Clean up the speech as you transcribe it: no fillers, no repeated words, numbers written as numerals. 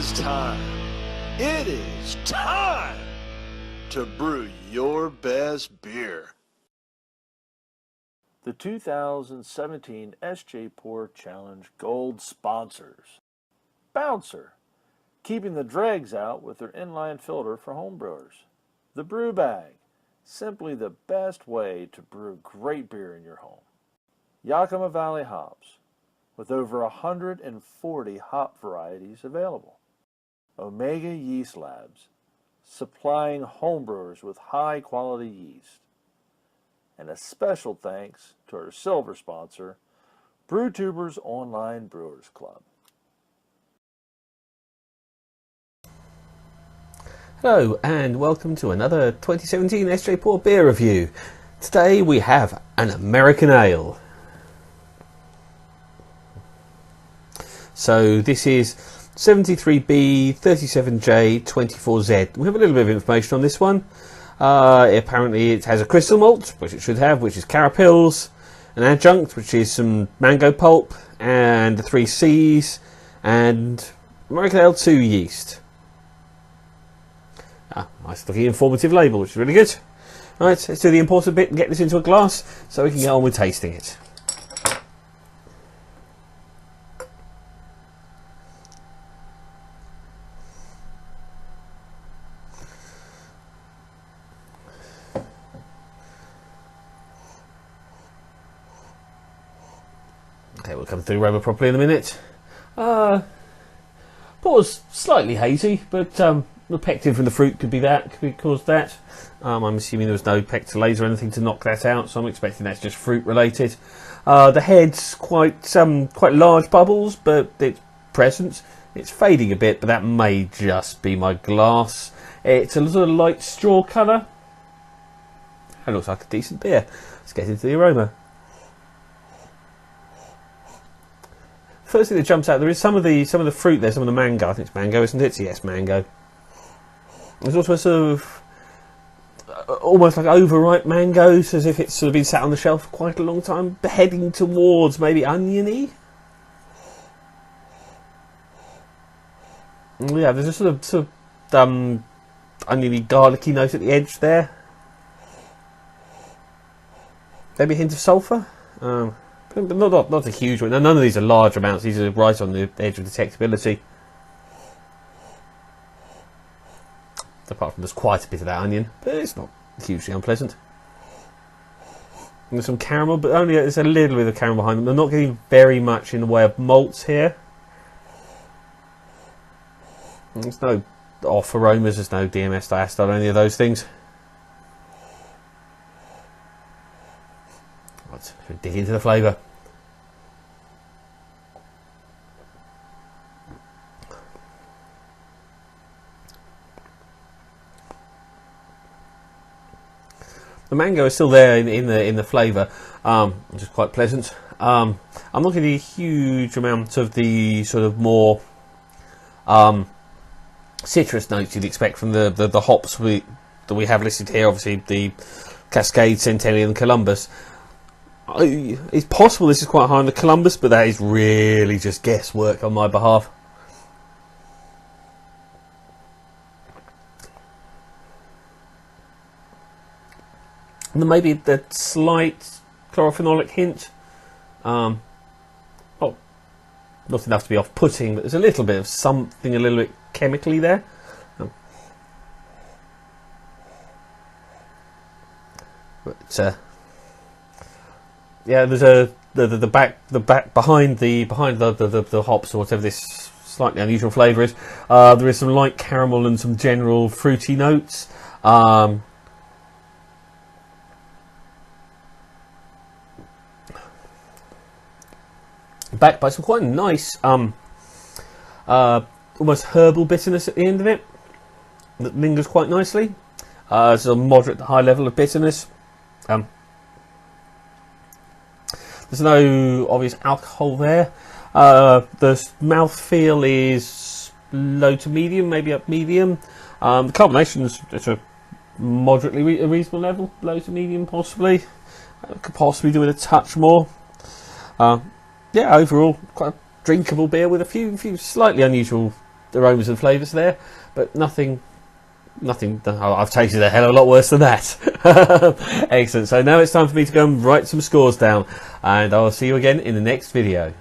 is time. It is time to brew your best beer. The 2017 SJPorr Challenge Gold sponsors. Bouncer, keeping the dregs out with their inline filter for homebrewers. The Brew Bag, simply the best way to brew great beer in your home. Yakima Valley Hops, with over 140 hop varieties available. Omega Yeast Labs, supplying homebrewers with high-quality yeast. And a special thanks to our silver sponsor, BrewTubers Online Brewers Club. Hello and welcome to another 2017 SJPorr beer review. Today we have an American Ale. So this is 73B-37J-24Z. We have a little bit of information on this one. Apparently it has a crystal malt, which it should have, which is carapils, an adjunct, which is some mango pulp, and the 3 C's, and American Ale 2 yeast. Nice looking informative label, which is really good. Right, let's do the important bit and get this into a glass so we can get on with tasting it. Okay, we'll come through the aroma properly in a minute. Por's slightly hazy, but the pectin from the fruit could cause that. I'm assuming there was no pectolase or anything to knock that out, so I'm expecting that's just fruit related. The head's quite large bubbles, but it's present. It's fading a bit, but that may just be my glass. It's a sort of light straw colour. It looks like a decent beer. Let's get into the aroma. First thing that jumps out, there is some of the fruit there, some of the mango. I think it's mango, isn't it? Yes, mango. There's also a sort of almost like overripe mangoes, as if it's sort of been sat on the shelf for quite a long time, heading towards maybe oniony. Yeah, there's a sort of oniony, garlicky note at the edge there. Maybe a hint of sulphur. But not a huge one. None of these are large amounts. These are right on the edge of detectability. Apart from there's quite a bit of that onion, but it's not hugely unpleasant. And there's some caramel, but only there's a little bit of caramel behind them. They're not getting very much in the way of malts here. And there's no off aromas. There's no DMS, diacetyl, or any of those things. Let's dig into the flavour. The mango is still there in the flavour, which is quite pleasant. I'm not getting a huge amount of the sort of more citrus notes you'd expect from the hops that we have listed here. Obviously, the Cascade, Centennial, and Columbus. It's possible this is quite high on the Columbus, but that is really just guesswork on my behalf. And then maybe the slight chlorophenolic hint. Well, not enough to be off-putting, but there's a little bit of something a little bit chemically there. Yeah, there's the back behind the hops or whatever this slightly unusual flavour is. There is some light caramel and some general fruity notes. Backed by some quite nice, almost herbal bitterness at the end of it that lingers quite nicely. It's a moderate to high level of bitterness. There's no obvious alcohol there. The mouthfeel is low to medium, maybe up medium. The carbonation is at a moderately reasonable level, low to medium possibly. Could possibly do with a touch more. Yeah, overall quite a drinkable beer with a few slightly unusual aromas and flavours there, but nothing. I've tasted a hell of a lot worse than that. Excellent. So now it's time for me to go and write some scores down, and I'll see you again in the next video.